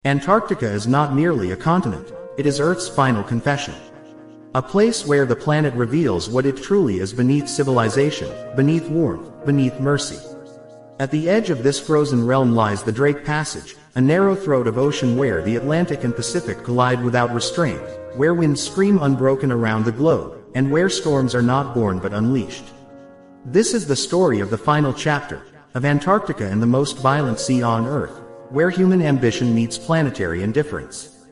Antarctica is not merely a continent, it is Earth's final confession. A place where the planet reveals what it truly is beneath civilization, beneath warmth, beneath mercy. At the edge of this frozen realm lies the Drake Passage, a narrow throat of ocean where the Atlantic and Pacific collide without restraint, where winds scream unbroken around the globe, and where storms are not born but unleashed. This is the story of the final chapter, of Antarctica and the most violent sea on Earth, where human ambition meets planetary indifference.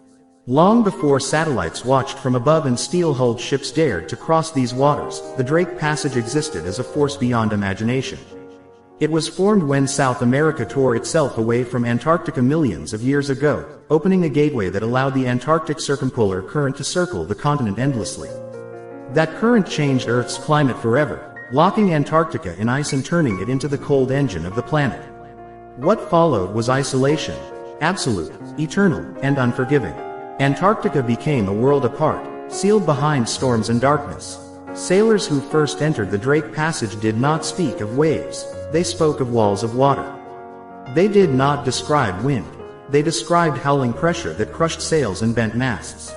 Long before satellites watched from above and steel-hulled ships dared to cross these waters, the Drake Passage existed as a force beyond imagination. It was formed when South America tore itself away from Antarctica millions of years ago, opening a gateway that allowed the Antarctic circumpolar current to circle the continent endlessly. That current changed Earth's climate forever, locking Antarctica in ice and turning it into the cold engine of the planet. What followed was isolation, absolute, eternal, and unforgiving. Antarctica became a world apart, sealed behind storms and darkness. Sailors who first entered the Drake Passage did not speak of waves, they spoke of walls of water. They did not describe wind, they described howling pressure that crushed sails and bent masts.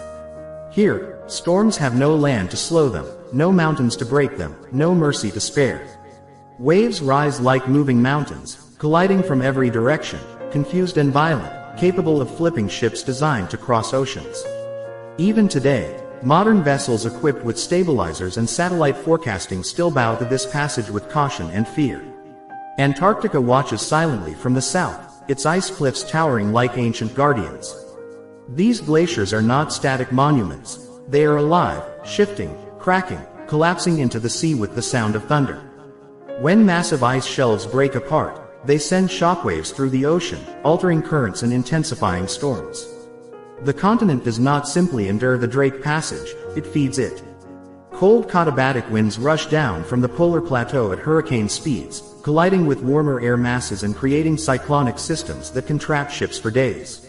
Here, storms have no land to slow them, no mountains to break them, no mercy to spare. Waves rise like moving mountains, colliding from every direction, confused and violent, capable of flipping ships designed to cross oceans. Even today, modern vessels equipped with stabilizers and satellite forecasting still bow to this passage with caution and fear. Antarctica watches silently from the south, its ice cliffs towering like ancient guardians. These glaciers are not static monuments, they are alive, shifting, cracking, collapsing into the sea with the sound of thunder. When massive ice shelves break apart, they send shockwaves through the ocean, altering currents and intensifying storms. The continent does not simply endure the Drake Passage, it feeds it. Cold katabatic winds rush down from the polar plateau at hurricane speeds, colliding with warmer air masses and creating cyclonic systems that can trap ships for days.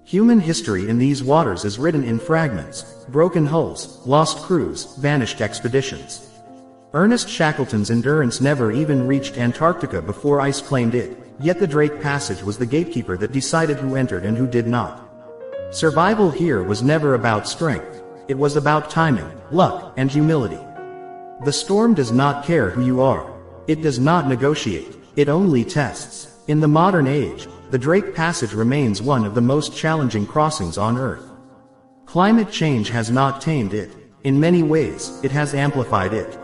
Human history in these waters is written in fragments, broken hulls, lost crews, vanished expeditions. Ernest Shackleton's Endurance never even reached Antarctica before ice claimed it, yet the Drake Passage was the gatekeeper that decided who entered and who did not. Survival here was never about strength, it was about timing, luck, and humility. The storm does not care who you are. It does not negotiate, it only tests. In the modern age, the Drake Passage remains one of the most challenging crossings on Earth. Climate change has not tamed it. In many ways, it has amplified it.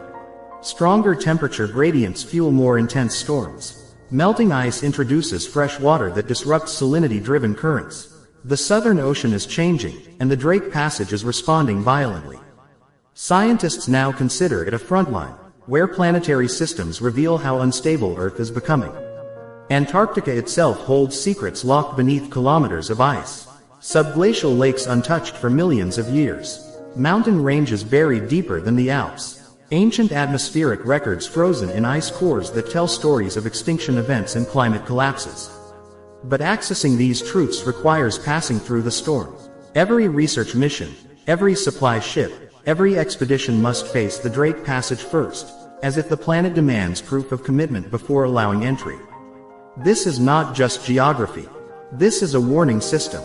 Stronger temperature gradients fuel more intense storms. Melting ice introduces fresh water that disrupts salinity-driven currents. The Southern Ocean is changing, and the Drake Passage is responding violently. Scientists now consider it a frontline, where planetary systems reveal how unstable Earth is becoming. Antarctica itself holds secrets locked beneath kilometers of ice. Subglacial lakes untouched for millions of years. Mountain ranges buried deeper than the Alps. Ancient atmospheric records frozen in ice cores that tell stories of extinction events and climate collapses. But accessing these truths requires passing through the storm. Every research mission, every supply ship, every expedition must face the Drake Passage first, as if the planet demands proof of commitment before allowing entry. This is not just geography. This is a warning system.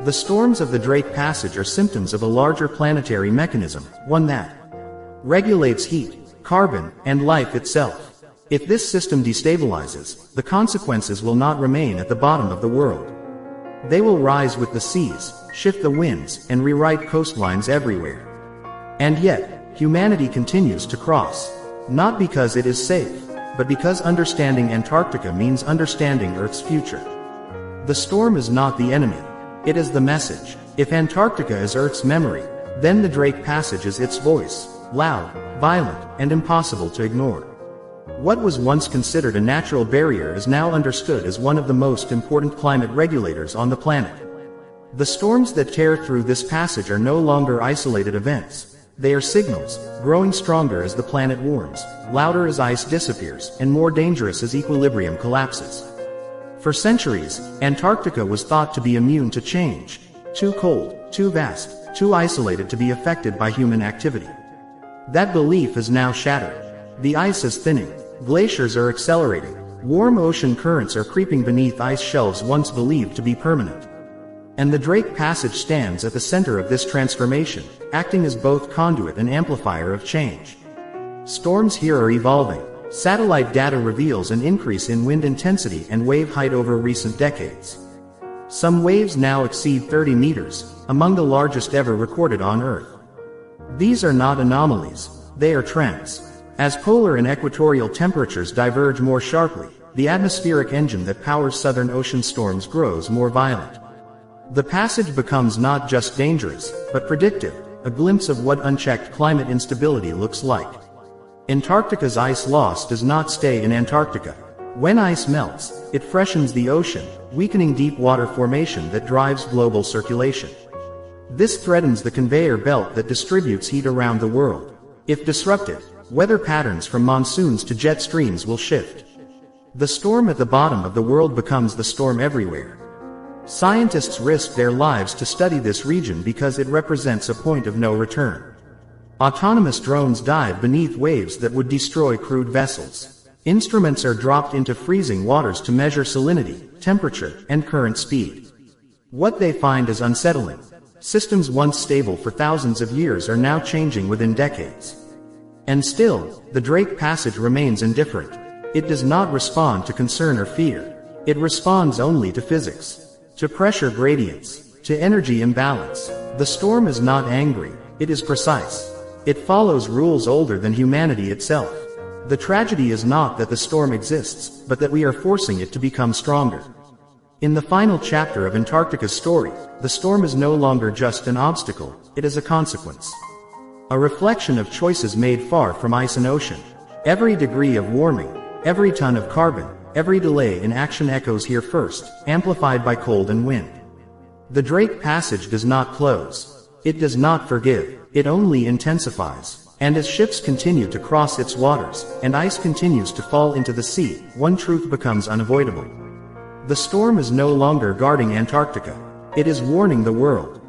The storms of the Drake Passage are symptoms of a larger planetary mechanism, one that regulates heat, carbon, and life itself. If this system destabilizes, the consequences will not remain at the bottom of the world. They will rise with the seas, shift the winds, and rewrite coastlines everywhere. And yet, humanity continues to cross. Not because it is safe, but because understanding Antarctica means understanding Earth's future. The storm is not the enemy. It is the message. If Antarctica is Earth's memory, then the Drake Passage is its voice, loud, violent, and impossible to ignore. What was once considered a natural barrier is now understood as one of the most important climate regulators on the planet. The storms that tear through this passage are no longer isolated events. They are signals, growing stronger as the planet warms, louder as ice disappears, and more dangerous as equilibrium collapses. For centuries, Antarctica was thought to be immune to change. Too cold, too vast, too isolated to be affected by human activity. That belief is now shattered. The ice is thinning. Glaciers are accelerating. Warm ocean currents are creeping beneath ice shelves once believed to be permanent. And the Drake Passage stands at the center of this transformation, acting as both conduit and amplifier of change. Storms here are evolving. Satellite data reveals an increase in wind intensity and wave height over recent decades. Some waves now exceed 30 meters, among the largest ever recorded on Earth. These are not anomalies, they are trends. As polar and equatorial temperatures diverge more sharply, the atmospheric engine that powers southern ocean storms grows more violent. The passage becomes not just dangerous, but predictive, a glimpse of what unchecked climate instability looks like. Antarctica's ice loss does not stay in Antarctica. When ice melts, it freshens the ocean, weakening deep water formation that drives global circulation. This threatens the conveyor belt that distributes heat around the world. If disrupted, weather patterns from monsoons to jet streams will shift. The storm at the bottom of the world becomes the storm everywhere. Scientists risk their lives to study this region because it represents a point of no return. Autonomous drones dive beneath waves that would destroy crewed vessels. Instruments are dropped into freezing waters to measure salinity, temperature, and current speed. What they find is unsettling. Systems once stable for thousands of years are now changing within decades. And still, the Drake Passage remains indifferent. It does not respond to concern or fear. It responds only to physics, to pressure gradients, to energy imbalance. The storm is not angry, it is precise. It follows rules older than humanity itself. The tragedy is not that the storm exists, but that we are forcing it to become stronger. In the final chapter of Antarctica's story, the storm is no longer just an obstacle, it is a consequence. A reflection of choices made far from ice and ocean. Every degree of warming, every ton of carbon, every delay in action echoes here first, amplified by cold and wind. The Drake Passage does not close. It does not forgive, it only intensifies. And as ships continue to cross its waters, and ice continues to fall into the sea, one truth becomes unavoidable. The storm is no longer guarding Antarctica. It is warning the world.